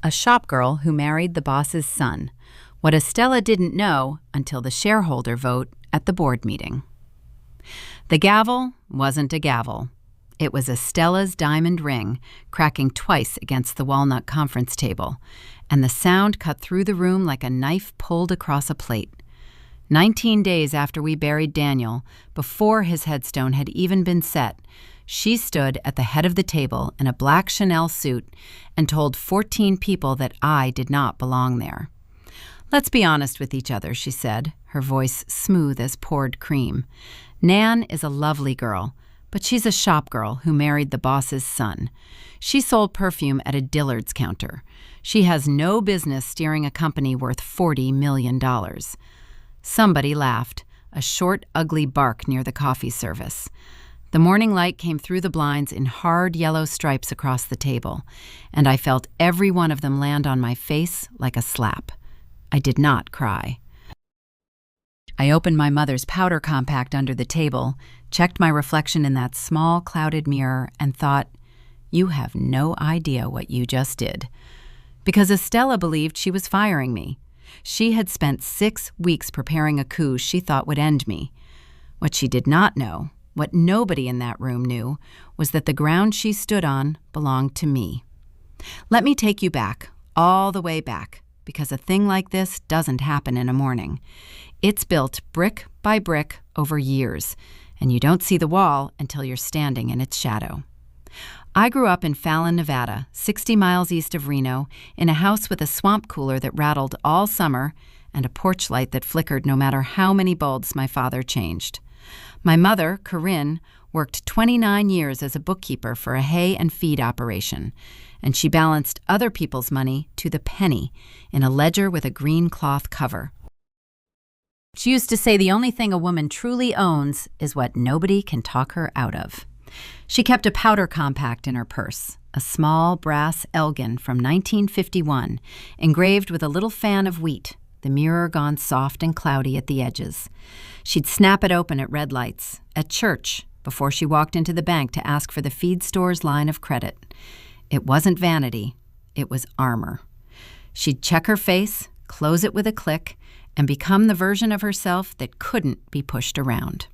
A shopgirl who married the boss's son. What Estella didn't know until the shareholder vote at the board meeting. The gavel wasn't a gavel. It was Estella's diamond ring cracking twice against the walnut conference table, and the sound cut through the room like a knife pulled across a plate. 19 days after we buried Daniel, before his headstone had even been set, she stood at the head of the table in a black Chanel suit and told 14 people that I did not belong there. "Let's be honest with each other," she said, her voice smooth as poured cream. "Nan is a lovely girl, but she's a shopgirl who married the boss's son. She sold perfume at a Dillard's counter. She has no business steering a company worth $40 million. Somebody laughed, a short, ugly bark near the coffee service. The morning light came through the blinds in hard yellow stripes across the table, and I felt every one of them land on my face like a slap. I did not cry. I opened my mother's powder compact under the table, checked my reflection in that small, clouded mirror, and thought, "You have no idea what you just did." Because Estella believed she was firing me. She had spent 6 weeks preparing a coup she thought would end me. What she did not know, what nobody in that room knew, was that the ground she stood on belonged to me. Let me take you back, all the way back, because a thing like this doesn't happen in a morning. It's built brick by brick over years, and you don't see the wall until you're standing in its shadow. I grew up in Fallon, Nevada, 60 miles east of Reno, in a house with a swamp cooler that rattled all summer and a porch light that flickered no matter how many bulbs my father changed. My mother, Corinne, worked 29 years as a bookkeeper for a hay and feed operation, and she balanced other people's money to the penny in a ledger with a green cloth cover. She used to say the only thing a woman truly owns is what nobody can talk her out of. She kept a powder compact in her purse, a small brass Elgin from 1951, engraved with a little fan of wheat, the mirror gone soft and cloudy at the edges. She'd snap it open at red lights, at church, before she walked into the bank to ask for the feed store's line of credit. It wasn't vanity, it was armor. She'd check her face, close it with a click, and become the version of herself that couldn't be pushed around.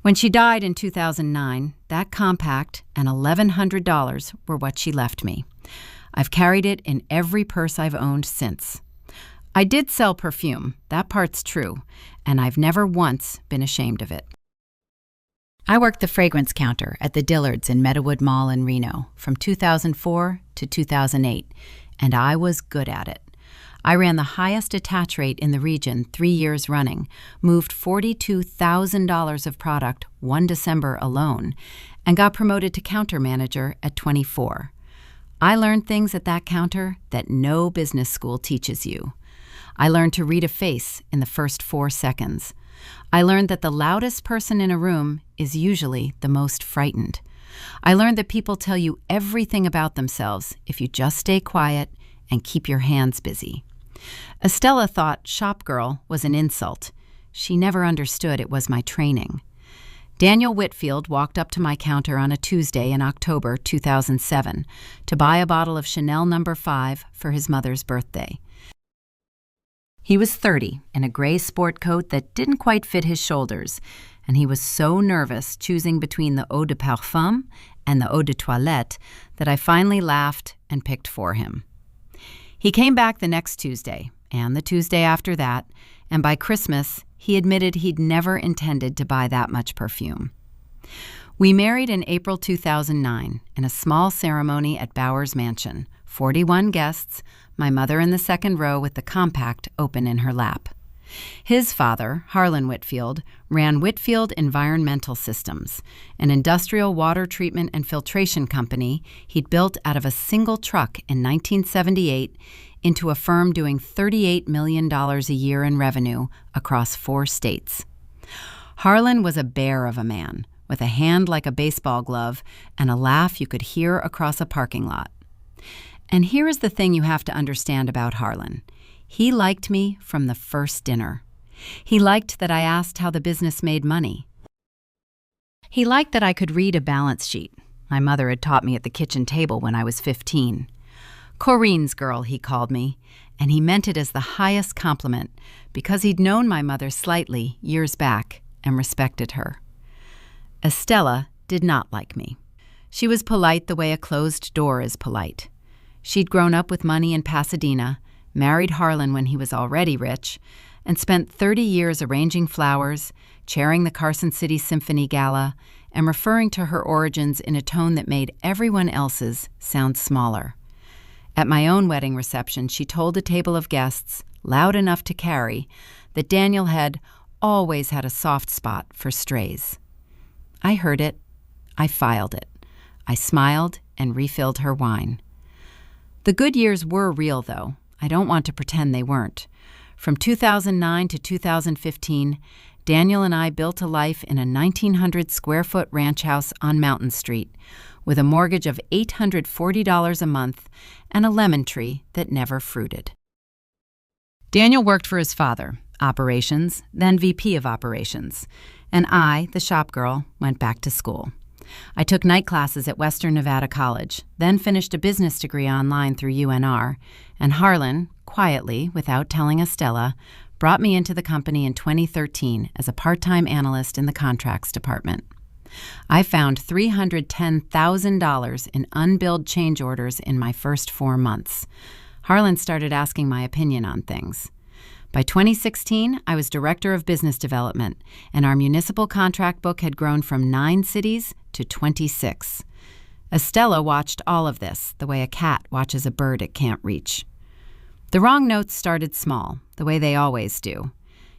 When she died in 2009, that compact and $1,100 were what she left me. I've carried it in every purse I've owned since. I did sell perfume, that part's true, and I've never once been ashamed of it. I worked the fragrance counter at the Dillard's in Meadowood Mall in Reno from 2004 to 2008, and I was good at it. I ran the highest attach rate in the region 3 years running, moved $42,000 of product one December alone, and got promoted to counter manager at 24. I learned things at that counter that no business school teaches you. I learned to read a face in the first 4 seconds. I learned that the loudest person in a room is usually the most frightened. I learned that people tell you everything about themselves if you just stay quiet and keep your hands busy. Estella thought shopgirl was an insult. She never understood it was my training. Daniel Whitfield walked up to my counter on a Tuesday in October 2007 to buy a bottle of Chanel No. 5 for his mother's birthday. He was 30 in a gray sport coat that didn't quite fit his shoulders, and he was so nervous choosing between the eau de parfum and the eau de toilette that I finally laughed and picked for him. He came back the next Tuesday, and the Tuesday after that, and by Christmas, he admitted he'd never intended to buy that much perfume. We married in April 2009 in a small ceremony at Bowers Mansion, 41 guests, my mother in the second row with the compact open in her lap. His father, Harlan Whitfield, ran Whitfield Environmental Systems, an industrial water treatment and filtration company he'd built out of a single truck in 1978 into a firm doing $38 million a year in revenue across 4 states. Harlan was a bear of a man, with a hand like a baseball glove and a laugh you could hear across a parking lot. And here is the thing you have to understand about Harlan. He liked me from the first dinner. He liked that I asked how the business made money. He liked that I could read a balance sheet. My mother had taught me at the kitchen table when I was 15. Corinne's girl, he called me, and he meant it as the highest compliment because he'd known my mother slightly years back and respected her. Estella did not like me. She was polite the way a closed door is polite. She'd grown up with money in Pasadena, married Harlan when he was already rich, and spent 30 years arranging flowers, chairing the Carson City Symphony Gala, and referring to her origins in a tone that made everyone else's sound smaller. At my own wedding reception, she told a table of guests, loud enough to carry, that Daniel had always had a soft spot for strays. I heard it. I filed it. I smiled and refilled her wine. The good years were real, though. I don't want to pretend they weren't. From 2009 to 2015, Daniel and I built a life in a 1,900-square-foot ranch house on Mountain Street with a mortgage of $840 a month and a lemon tree that never fruited. Daniel worked for his father, operations, then VP of operations, and I, the shopgirl, went back to school. I took night classes at Western Nevada College, then finished a business degree online through UNR, and Harlan, quietly, without telling Estella, brought me into the company in 2013 as a part-time analyst in the contracts department. I found $310,000 in unbilled change orders in my first 4 months. Harlan started asking my opinion on things. By 2016, I was Director of Business Development, and our municipal contract book had grown from 9 cities to 26. Estella watched all of this, the way a cat watches a bird it can't reach. The wrong notes started small, the way they always do.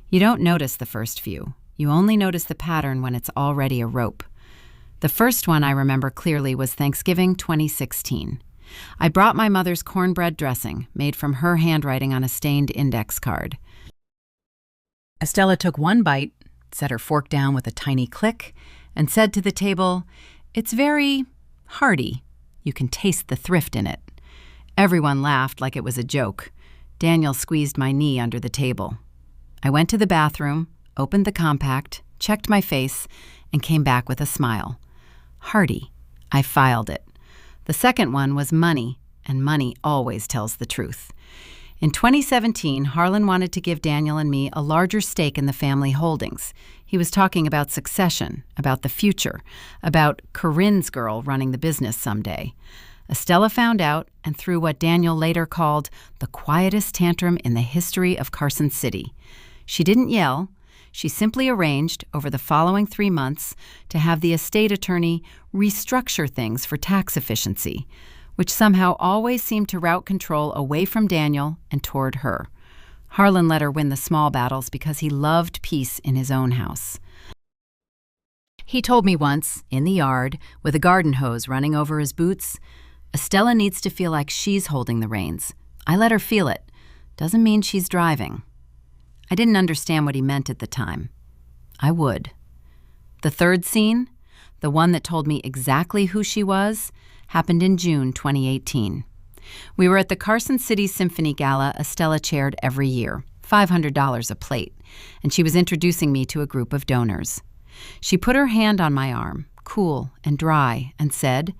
You don't notice the first few. You only notice the pattern when it's already a rope. The first one I remember clearly was Thanksgiving 2016. I brought my mother's cornbread dressing, made from her handwriting on a stained index card. Estella took one bite, set her fork down with a tiny click, and said to the table, "It's very hearty. You can taste the thrift in it." Everyone laughed like it was a joke. Daniel squeezed my knee under the table. I went to the bathroom, opened the compact, checked my face, and came back with a smile. Hearty. I filed it. The second one was money, and money always tells the truth. In 2017, Harlan wanted to give Daniel and me a larger stake in the family holdings. He was talking about succession, about the future, about Corinne's girl running the business someday. Estella found out and threw what Daniel later called the quietest tantrum in the history of Carson City. She didn't yell. She simply arranged, over the following 3 months, to have the estate attorney restructure things for tax efficiency, which somehow always seemed to route control away from Daniel and toward her. Harlan let her win the small battles because he loved peace in his own house. He told me once, in the yard, with a garden hose running over his boots, "Estella needs to feel like she's holding the reins. I let her feel it. Doesn't mean she's driving." I didn't understand what he meant at the time. I would. The third scene, the one that told me exactly who she was, happened in June 2018. We were at the Carson City Symphony Gala Estella chaired every year, $500 a plate, and she was introducing me to a group of donors. She put her hand on my arm, cool and dry, and said,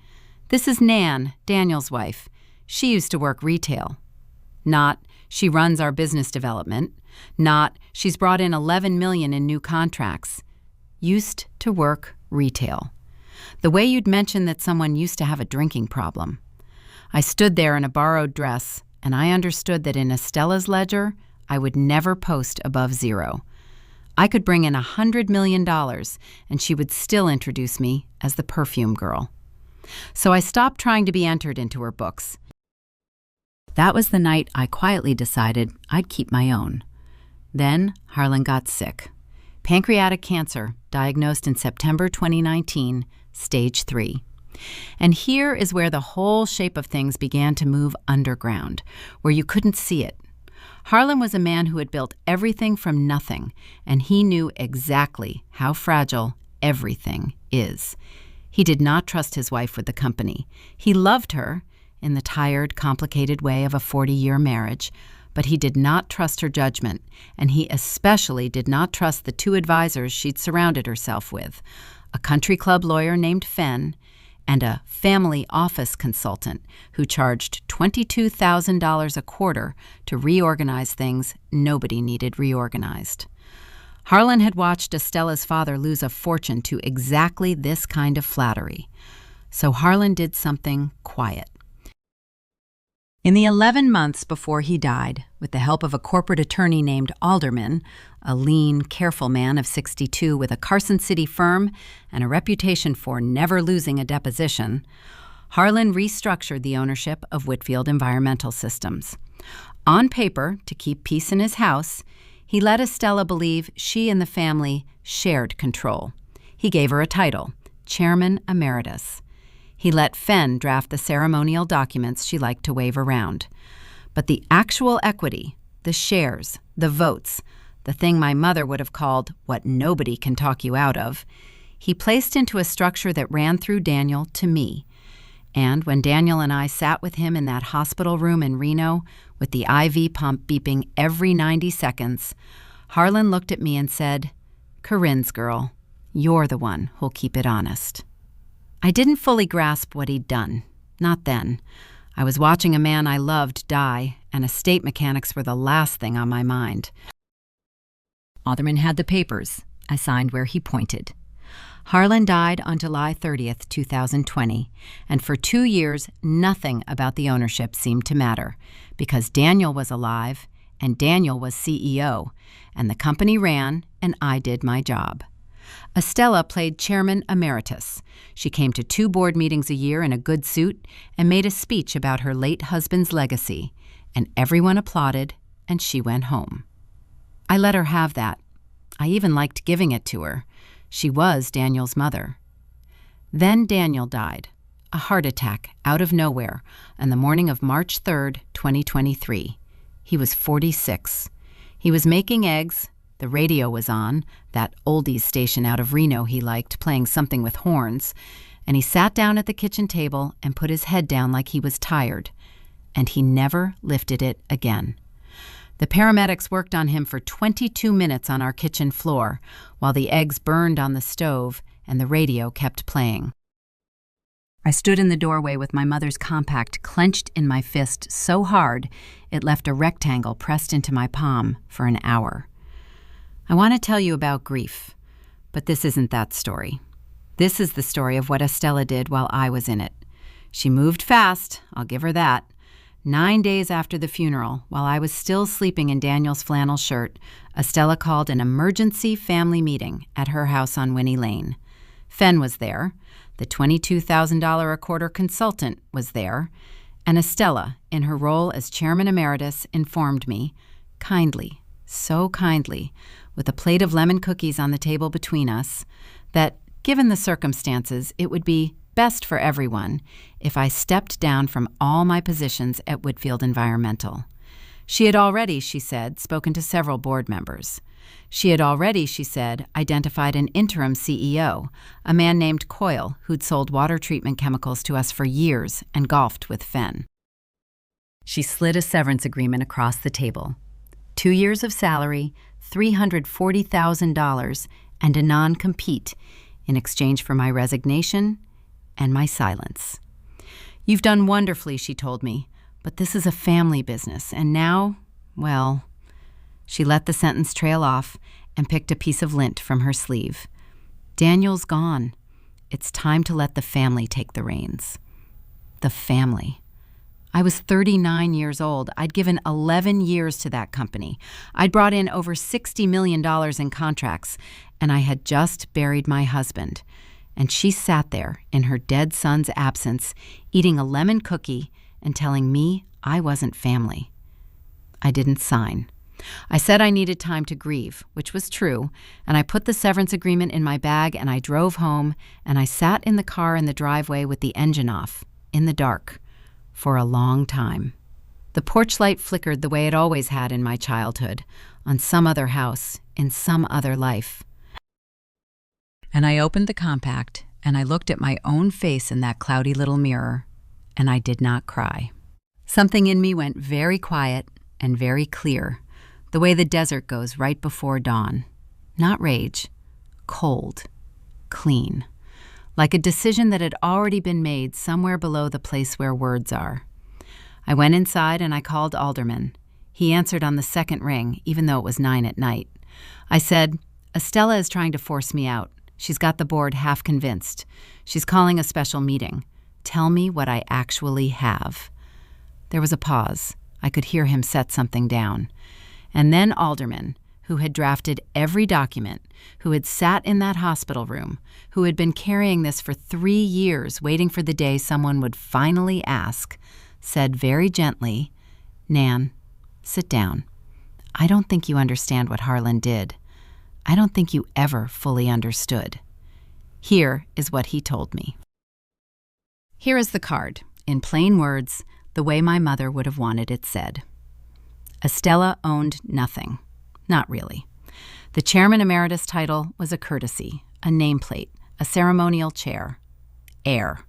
"This is Nan, Daniel's wife. She used to work retail." Not, "She runs our business development." Not, "She's brought in $11 million in new contracts." Used to work retail. The way you'd mention that someone used to have a drinking problem. I stood there in a borrowed dress, and I understood that in Estella's ledger, I would never post above 0. I could bring in $100 million, and she would still introduce me as the perfume girl. So I stopped trying to be entered into her books. That was the night I quietly decided I'd keep my own. Then Harlan got sick. Pancreatic cancer, diagnosed in September 2019, stage 3. And here is where the whole shape of things began to move underground, where you couldn't see it. Harlan was a man who had built everything from nothing, and he knew exactly how fragile everything is. He did not trust his wife with the company. He loved her, in the tired, complicated way of a 40-year marriage, but he did not trust her judgment, and he especially did not trust the 2 advisors she'd surrounded herself with, a country club lawyer named Fenn and a family office consultant who charged $22,000 a quarter to reorganize things nobody needed reorganized. Harlan had watched Estella's father lose a fortune to exactly this kind of flattery. So Harlan did something quiet. In the 11 months before he died, with the help of a corporate attorney named Alderman, a lean, careful man of 62 with a Carson City firm and a reputation for never losing a deposition, Harlan restructured the ownership of Whitfield Environmental Systems. On paper, to keep peace in his house, he let Estella believe she and the family shared control. He gave her a title, Chairman Emeritus. He let Fenn draft the ceremonial documents she liked to wave around. But the actual equity, the shares, the votes, the thing my mother would have called what nobody can talk you out of, he placed into a structure that ran through Daniel to me. And when Daniel and I sat with him in that hospital room in Reno, with the IV pump beeping every 90 seconds, Harlan looked at me and said, "Corinne's girl, you're the one who'll keep it honest." I didn't fully grasp what he'd done. Not then. I was watching a man I loved die, and estate mechanics were the last thing on my mind. Alderman had the papers. I signed where he pointed. Harlan died on July 30th, 2020, and for 2 years, nothing about the ownership seemed to matter, because Daniel was alive, and Daniel was CEO, and the company ran, and I did my job. Estella played Chairman Emeritus. She came to 2 board meetings a year in a good suit and made a speech about her late husband's legacy, and everyone applauded, and she went home. I let her have that. I even liked giving it to her. She was Daniel's mother. Then Daniel died, a heart attack out of nowhere, on the morning of March 3rd, 2023. He was 46. He was making eggs. The radio was on, that oldies station out of Reno he liked, playing something with horns, and he sat down at the kitchen table and put his head down like he was tired, and he never lifted it again. The paramedics worked on him for 22 minutes on our kitchen floor, while the eggs burned on the stove and the radio kept playing. I stood in the doorway with my mother's compact clenched in my fist so hard it left a rectangle pressed into my palm for an hour. I want to tell you about grief, but this isn't that story. This is the story of what Estella did while I was in it. She moved fast, I'll give her that. 9 days after the funeral, while I was still sleeping in Daniel's flannel shirt, Estella called an emergency family meeting at her house on Winnie Lane. Fenn was there, the $22,000 a quarter consultant was there, and Estella, in her role as Chairman Emeritus, informed me, kindly, so kindly, with a plate of lemon cookies on the table between us, that, given the circumstances, it would be best for everyone if I stepped down from all my positions at Whitfield Environmental. She had already, she said, spoken to several board members. She had already, she said, identified an interim CEO, a man named Coyle, who'd sold water treatment chemicals to us for years and golfed with Fenn. She slid a severance agreement across the table. 2 years of salary, $340,000, and a non-compete in exchange for my resignation and my silence. "You've done wonderfully," she told me, "but this is a family business, and now, well..." She let the sentence trail off and picked a piece of lint from her sleeve. "Daniel's gone. It's time to let the family take the reins." The family. I was 39 years old. I'd given 11 years to that company. I'd brought in over $60 million in contracts, and I had just buried my husband. And she sat there in her dead son's absence, eating a lemon cookie and telling me I wasn't family. I didn't sign. I said I needed time to grieve, which was true, and I put the severance agreement in my bag and I drove home, and I sat in the car in the driveway with the engine off, in the dark, for a long time. The porch light flickered the way it always had in my childhood, on some other house, in some other life. And I opened the compact, and I looked at my own face in that cloudy little mirror, and I did not cry. Something in me went very quiet and very clear, the way the desert goes right before dawn. Not rage, cold, clean. like a decision that had already been made somewhere below the place where words are. I went inside and I called Alderman. He answered on the second ring, even though it was 9 at night. I said, "Estella is trying to force me out. She's got the board half convinced. She's calling a special meeting. Tell me what I actually have." There was a pause. I could hear him set something down. And then Alderman, who had drafted every document, who had sat in that hospital room, who had been carrying this for 3 years, waiting for the day someone would finally ask, said very gently, "Nan, sit down. I don't think you understand what Harlan did. I don't think you ever fully understood. Here is what he told me." Here is the card, in plain words, the way my mother would have wanted it said. Estella owned nothing. Not really. The chairman emeritus title was a courtesy, a nameplate, a ceremonial chair. Heir.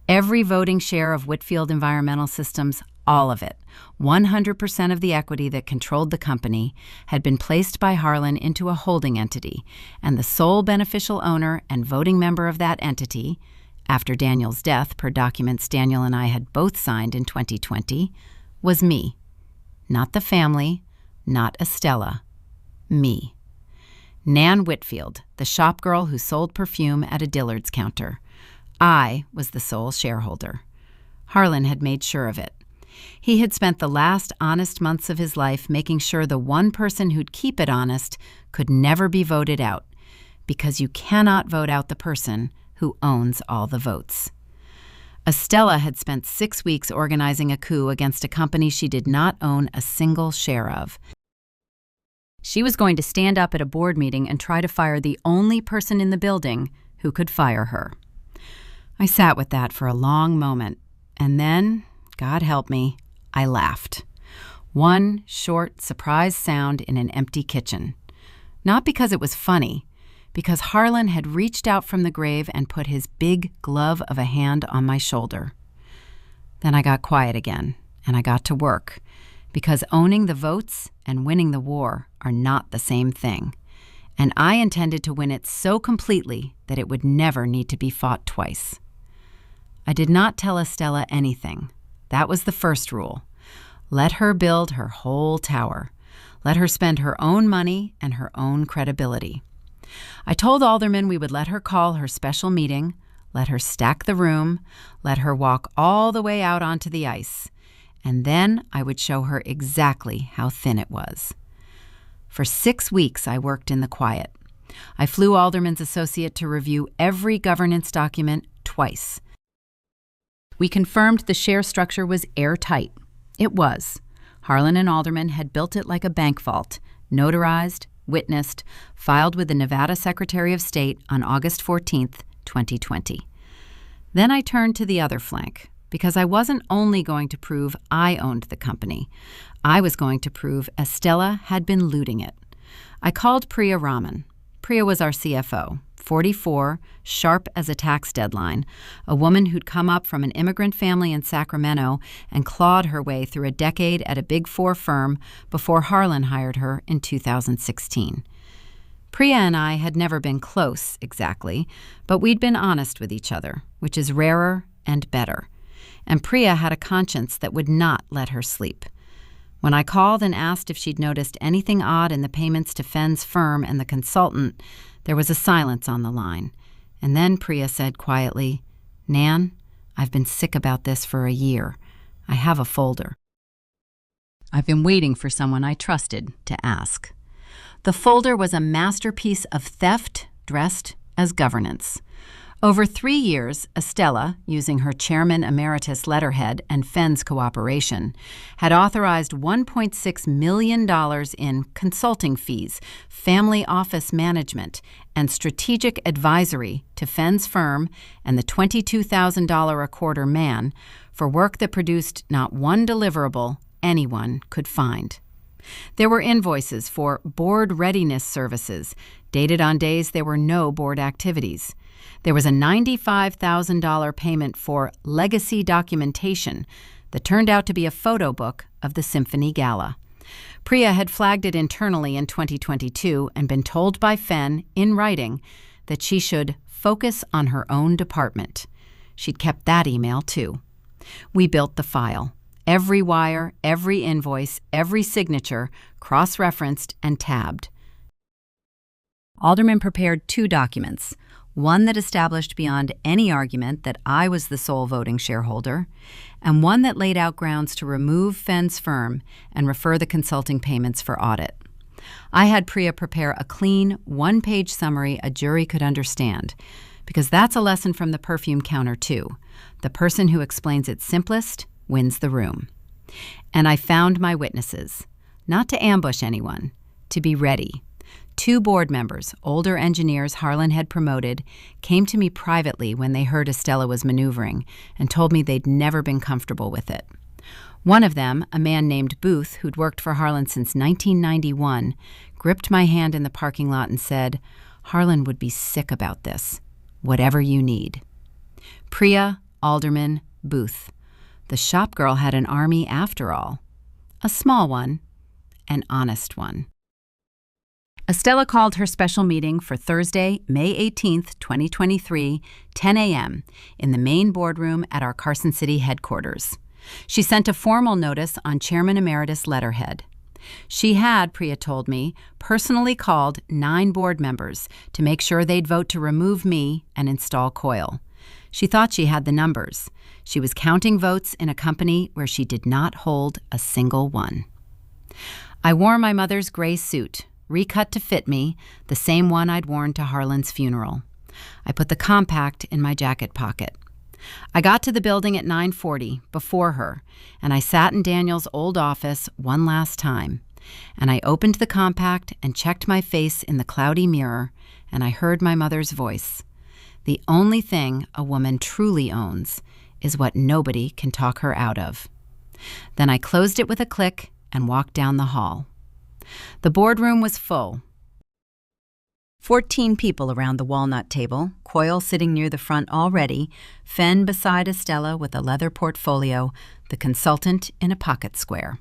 Every voting share of Whitfield Environmental Systems, all of it, 100% of the equity that controlled the company, had been placed by Harlan into a holding entity, and the sole beneficial owner and voting member of that entity, after Daniel's death per documents Daniel and I had both signed in 2020, was me. Not the family, not Estella. Me. Nan Whitfield, the shopgirl who sold perfume at a Dillard's counter. I was the sole shareholder. Harlan had made sure of it. He had spent the last honest months of his life making sure the one person who'd keep it honest could never be voted out, because you cannot vote out the person who owns all the votes. Estella had spent 6 weeks organizing a coup against a company she did not own a single share of. She was going to stand up at a board meeting and try to fire the only person in the building who could fire her. I sat with that for a long moment, and then, God help me, I laughed. One short, surprised sound in an empty kitchen. Not because it was funny, because Harlan had reached out from the grave and put his big glove of a hand on my shoulder. Then I got quiet again, and I got to work, because owning the votes and winning the war are not the same thing, and I intended to win it so completely that it would never need to be fought twice. I did not tell Estella anything. That was the first rule. Let her build her whole tower. Let her spend her own money and her own credibility. I told Alderman we would let her call her special meeting, let her stack the room, let her walk all the way out onto the ice, and then I would show her exactly how thin it was. For 6 weeks I worked in the quiet. I flew Alderman's associate to review every governance document twice. We confirmed the share structure was airtight. It was. Harlan and Alderman had built it like a bank vault, notarized, witnessed, filed with the Nevada Secretary of State on August 14th, 2020. Then I turned to the other flank, because I wasn't only going to prove I owned the company. I was going to prove Estella had been looting it. I called Priya Raman. Priya was our CFO, 44, sharp as a tax deadline, a woman who'd come up from an immigrant family in Sacramento and clawed her way through a decade at a Big Four firm before Harlan hired her in 2016. Priya and I had never been close, exactly, but we'd been honest with each other, which is rarer and better. And Priya had a conscience that would not let her sleep. When I called and asked if she'd noticed anything odd in the payments to Fenn's firm and the consultant, there was a silence on the line. And then Priya said quietly, "Nan, I've been sick about this for a year. I have a folder. I've been waiting for someone I trusted to ask." The folder was a masterpiece of theft dressed as governance. Over 3 years, Estella, using her chairman emeritus letterhead and Fenn's cooperation, had authorized $1.6 million in consulting fees, family office management, and strategic advisory to Fenn's firm and the $22,000 a quarter man for work that produced not one deliverable anyone could find. There were invoices for board readiness services, dated on days there were no board activities. There was a $95,000 payment for legacy documentation that turned out to be a photo book of the Symphony Gala. Priya had flagged it internally in 2022 and been told by Fenn, in writing, that she should focus on her own department. She'd kept that email, too. We built the file. Every wire, every invoice, every signature, cross-referenced and tabbed. Alderman prepared 2 documents, one that established beyond any argument that I was the sole voting shareholder, and one that laid out grounds to remove Fenn's firm and refer the consulting payments for audit. I had Priya prepare a clean, 1-page summary a jury could understand, because that's a lesson from the perfume counter, too. The person who explains it simplest wins the room. And I found my witnesses, not to ambush anyone, to be ready. 2 board members, older engineers Harlan had promoted, came to me privately when they heard Estella was maneuvering and told me they'd never been comfortable with it. One of them, a man named Booth, who'd worked for Harlan since 1991, gripped my hand in the parking lot and said, "Harlan would be sick about this. Whatever you need." Priya, Alderman, Booth. The shopgirl had an army after all. A small one, an honest one. Estella called her special meeting for Thursday, May 18th, 2023, 10 a.m. in the main boardroom at our Carson City headquarters. She sent a formal notice on Chairman Emeritus letterhead. She had, Priya told me, personally called 9 board members to make sure they'd vote to remove me and install Coyle. She thought she had the numbers. She was counting votes in a company where she did not hold a single one. I wore my mother's gray suit, recut to fit me, the same one I'd worn to Harlan's funeral. I put the compact in my jacket pocket. I got to the building at 9:40, before her, and I sat in Daniel's old office one last time. And I opened the compact and checked my face in the cloudy mirror, and I heard my mother's voice. The only thing a woman truly owns is what nobody can talk her out of. Then I closed it with a click and walked down the hall. The boardroom was full. 14 people around the walnut table, Coyle sitting near the front already, Fenn beside Estella with a leather portfolio, the consultant in a pocket square.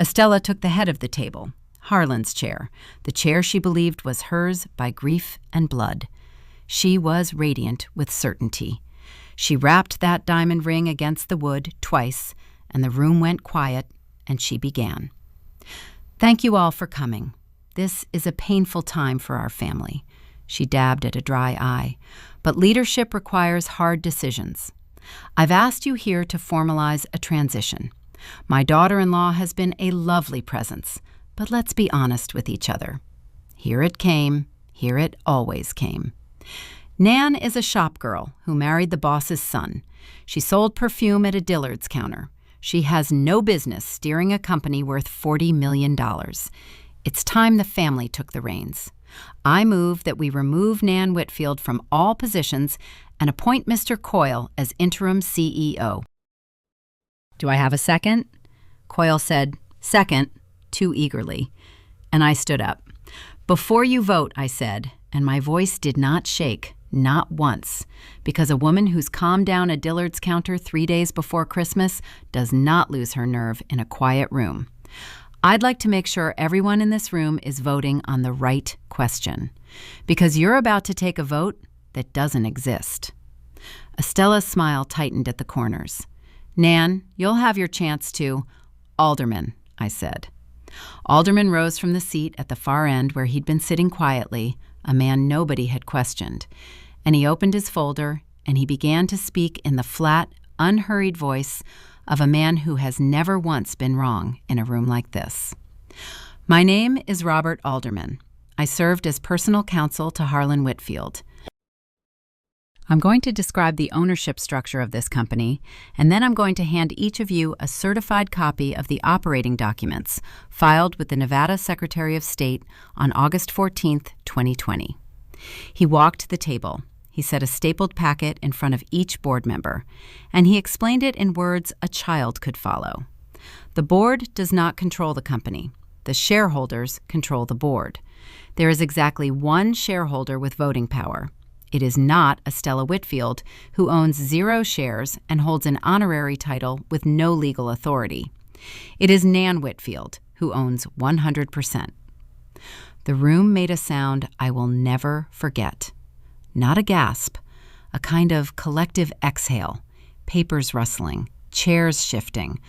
Estella took the head of the table, Harlan's chair, the chair she believed was hers by grief and blood. She was radiant with certainty. She rapped that diamond ring against the wood twice, and the room went quiet, and she began. "Thank you all for coming. This is a painful time for our family." She dabbed at a dry eye. "But leadership requires hard decisions. I've asked you here to formalize a transition. My daughter-in-law has been a lovely presence, but let's be honest with each other. Here it came. Here it always came. Nan is a shopgirl who married the boss's son. She sold perfume at a Dillard's counter. She has no business steering a company worth $40 million. It's time the family took the reins. I move that we remove Nan Whitfield from all positions and appoint Mr. Coyle as interim CEO. Do I have a second? Coyle said, "Second," too eagerly, and I stood up. "Before you vote," I said, and my voice did not shake, not once, because a woman who's calmed down a Dillard's counter 3 days before Christmas does not lose her nerve in a quiet room. I'd like to make sure everyone in this room is voting on the right question, because you're about to take a vote that doesn't exist. Estella's smile tightened at the corners. "Nan, you'll have your chance to—" "Alderman," I said. Alderman rose from the seat at the far end where he'd been sitting quietly, a man nobody had questioned, and he opened his folder and he began to speak in the flat, unhurried voice of a man who has never once been wrong in a room like this. "My name is Robert Alderman. I served as personal counsel to Harlan Whitfield. I'm going to describe the ownership structure of this company, and then I'm going to hand each of you a certified copy of the operating documents filed with the Nevada Secretary of State on August 14th, 2020. He walked to the table. He set a stapled packet in front of each board member, and he explained it in words a child could follow. The board does not control the company. The shareholders control the board. There is exactly one shareholder with voting power. It is not Estella Whitfield, who owns 0 shares and holds an honorary title with no legal authority. It is Nan Whitfield, who owns 100%. The room made a sound I will never forget. not a gasp, a kind of collective exhale, papers rustling, chairs shifting,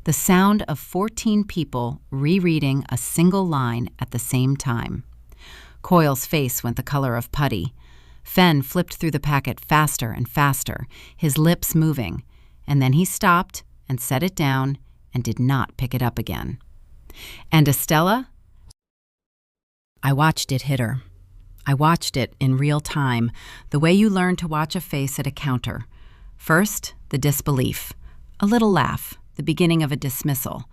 the sound of 14 people rereading a single line at the same time. Coyle's face went the color of putty. Fenn flipped through the packet faster and faster, his lips moving, and then he stopped and set it down and did not pick it up again. And Estella? I watched it hit her. I watched it in real time, the way you learn to watch a face at a counter. First, the disbelief, a little laugh, the beginning of a dismissal.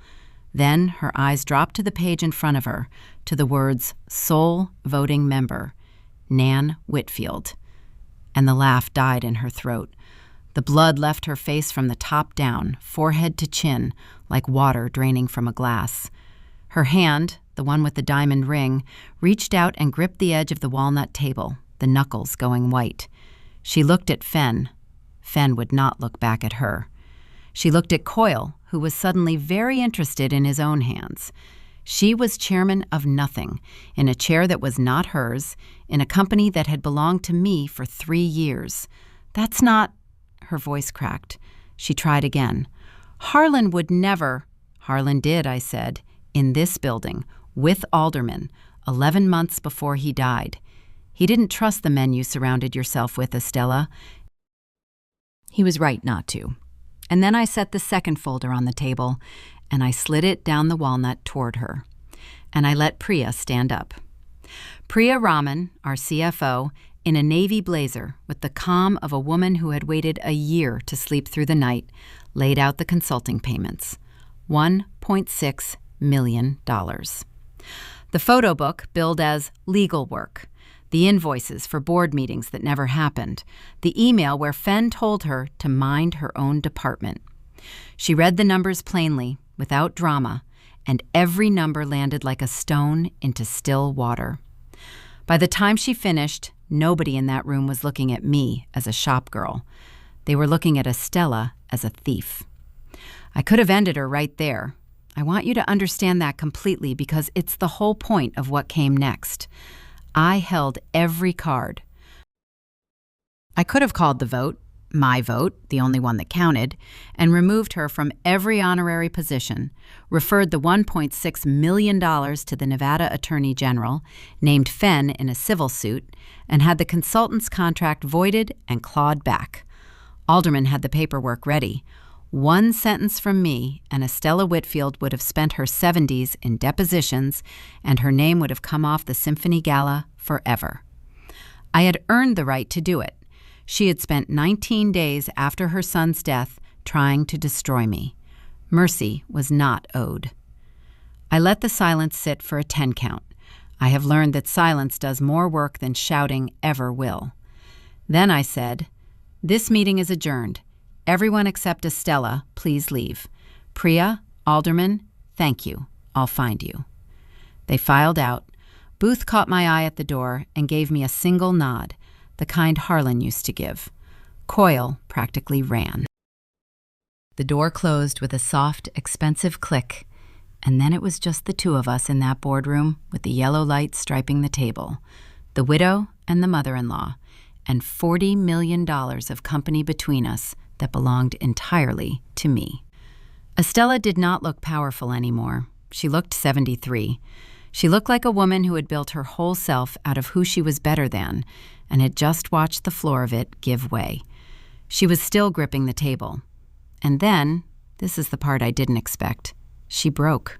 Then her eyes dropped to the page in front of her, to the words, sole voting member, Nan Whitfield. And the laugh died in her throat. The blood left her face from the top down, forehead to chin, like water draining from a glass. Her hand, the one with the diamond ring, reached out and gripped the edge of the walnut table, the knuckles going white. She looked at Fenn. Fenn would not look back at her. She looked at Coyle, who was suddenly very interested in his own hands. She was chairman of nothing, in a chair that was not hers, in a company that had belonged to me for 3 years. That's not... Her voice cracked. She tried again. Harlan would never... Harlan did, I said, in this building, with aldermen, 11 months before he died. He didn't trust the men you surrounded yourself with, Estella. He was right not to. And then I set the second folder on the table, and I slid it down the walnut toward her. And I let Priya stand up. Priya Raman, our CFO, in a navy blazer with the calm of a woman who had waited a year to sleep through the night, laid out the consulting payments. $1.6 million. The photo book billed as legal work. The invoices for board meetings that never happened, the email where Fenn told her to mind her own department. She read the numbers plainly, without drama, and every number landed like a stone into still water. By the time she finished, nobody in that room was looking at me as a shopgirl. They were looking at Estella as a thief. I could have ended her right there. I want you to understand that completely because it's the whole point of what came next. I held every card. I could have called the vote, my vote, the only one that counted, and removed her from every honorary position, referred the $1.6 million to the Nevada Attorney General, named Fenn in a civil suit, and had the consultant's contract voided and clawed back. Alderman had the paperwork ready. One sentence from me, and Estella Whitfield would have spent her 70s in depositions, and her name would have come off the Symphony Gala forever. I had earned the right to do it. She had spent 19 days after her son's death trying to destroy me. Mercy was not owed. I let the silence sit for a 10 count. I have learned that silence does more work than shouting ever will. Then I said, "This meeting is adjourned. Everyone except Estella, please leave. Priya, Alderman, thank you. I'll find you." They filed out. Booth caught my eye at the door and gave me a single nod, the kind Harlan used to give. Coyle practically ran. The door closed with a soft, expensive click, and then it was just the two of us in that boardroom with the yellow light striping the table, the widow and the mother-in-law, and $40 million of company between us that belonged entirely to me. Estella did not look powerful anymore. She looked 73. She looked like a woman who had built her whole self out of who she was better than and had just watched the floor of it give way. She was still gripping the table. And then, this is the part I didn't expect, she broke.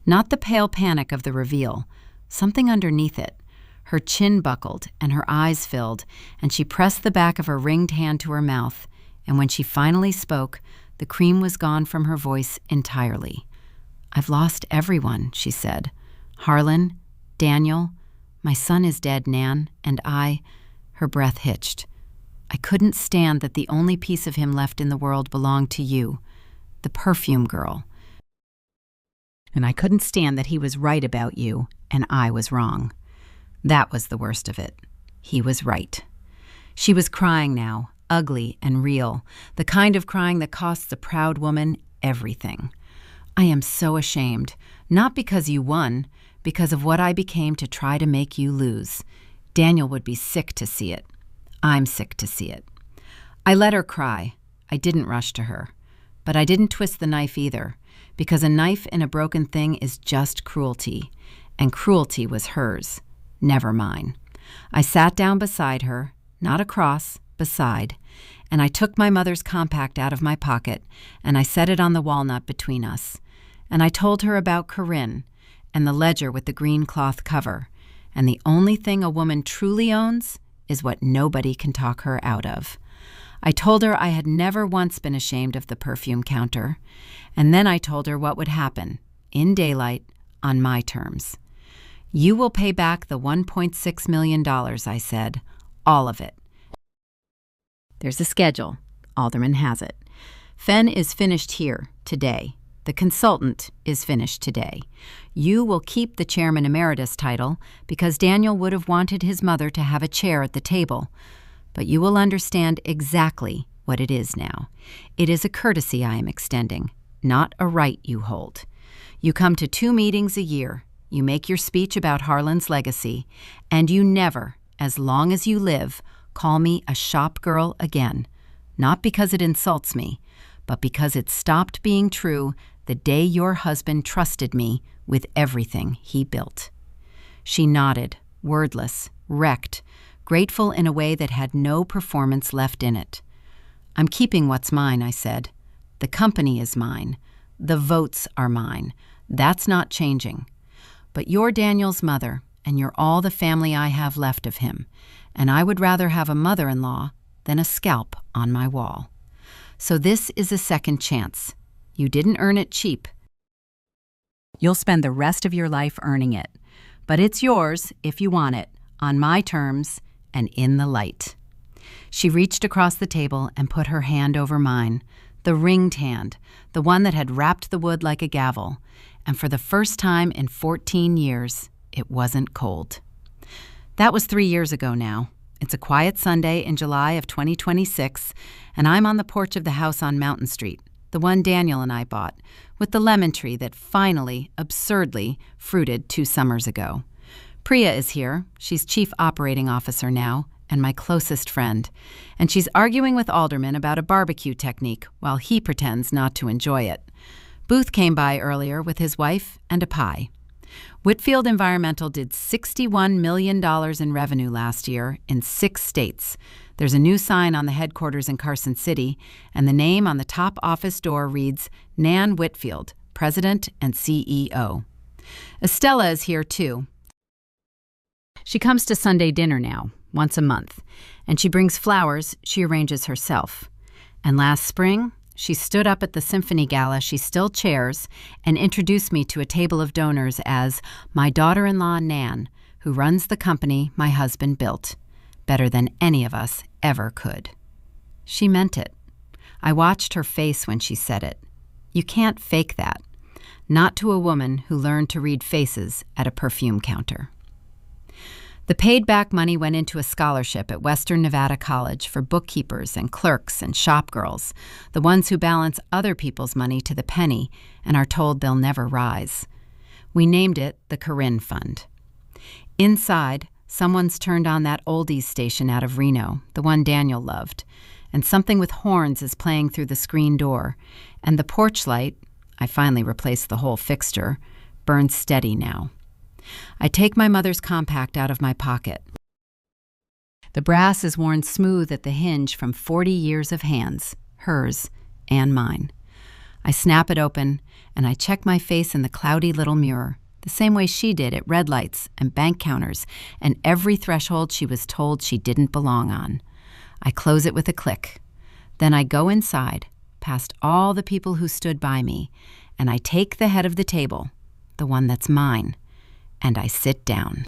Not the pale panic of the reveal, something underneath it. Her chin buckled and her eyes filled, and she pressed the back of her ringed hand to her mouth. And when she finally spoke, the cream was gone from her voice entirely. "I've lost everyone," she said. "Harlan, Daniel, my son is dead, Nan, and I..." Her breath hitched. "I couldn't stand that the only piece of him left in the world belonged to you, the perfume girl. And I couldn't stand that he was right about you, and I was wrong. That was the worst of it. He was right." She was crying now, ugly and real, the kind of crying that costs a proud woman everything. "I am so ashamed, not because you won, because of what I became to try to make you lose. Daniel would be sick to see it. I'm sick to see it. I let her cry. I didn't rush to her. But I didn't twist the knife either, because a knife in a broken thing is just cruelty, and cruelty was hers, never mine. I sat down beside her, not across, beside, and I took my mother's compact out of my pocket, and I set it on the walnut between us. And I told her about Corinne, and the ledger with the green cloth cover, and the only thing a woman truly owns is what nobody can talk her out of. I told her I had never once been ashamed of the perfume counter, and then I told her what would happen, in daylight, on my terms. You will pay back the $1.6 million, I said, all of it. There's a schedule. Alderman has it. Fenn is finished here, today. The consultant is finished today. You will keep the chairman emeritus title because Daniel would have wanted his mother to have a chair at the table. But you will understand exactly what it is now. It is a courtesy I am extending, not a right you hold. You come to 2 meetings a year, you make your speech about Harlan'S legacy, and you never, as long as you live, call me a shopgirl again. Not because it insults me, but because it stopped being true the day your husband trusted me with everything he built. She nodded, wordless, wrecked, grateful in a way that had no performance left in it. I'm keeping what's mine, I said. The company is mine. The votes are mine. That's not changing. But you're Daniel's mother, and you're all the family I have left of him, and I would rather have a mother-in-law than a scalp on my wall. So this is a second chance. You didn't earn it cheap. You'll spend the rest of your life earning it. But it's yours, if you want it, on my terms, and in the light. She reached across the table and put her hand over mine, the ringed hand, the one that had wrapped the wood like a gavel, and for the first time in 14 years, it wasn't cold. That was 3 years ago now. It's a quiet Sunday in July of 2026, and I'm on the porch of the house on Mountain Street, the one Daniel and I bought, with the lemon tree that finally, absurdly, fruited 2 summers ago. Priya is here. She's chief operating officer now, and my closest friend. And she's arguing with Alderman about a barbecue technique while he pretends not to enjoy it. Booth came by earlier with his wife and a pie. Whitfield Environmental did $61 million in revenue last year in 6 states. There's a new sign on the headquarters in Carson City, and the name on the top office door reads Nan Whitfield, President and CEO. Estella is here too. She comes to Sunday dinner now, once a month, and she brings flowers she arranges herself. And last spring, she stood up at the symphony gala she still chairs and introduced me to a table of donors as my daughter-in-law Nan, who runs the company my husband built, better than any of us ever could. She meant it. I watched her face when she said it. You can't fake that. Not to a woman who learned to read faces at a perfume counter. The paid-back money went into a scholarship at Western Nevada College for bookkeepers and clerks and shopgirls, the ones who balance other people's money to the penny and are told they'll never rise. We named it the Corinne Fund. Inside, someone's turned on that oldies station out of Reno, the one Daniel loved, and something with horns is playing through the screen door, and the porch light, I finally replaced the whole fixture, burns steady now. I take my mother's compact out of my pocket. The brass is worn smooth at the hinge from 40 years of hands, hers and mine. I snap it open, and I check my face in the cloudy little mirror, the same way she did at red lights and bank counters and every threshold she was told she didn't belong on. I close it with a click. Then I go inside, past all the people who stood by me, and I take the head of the table, the one that's mine, and I sit down.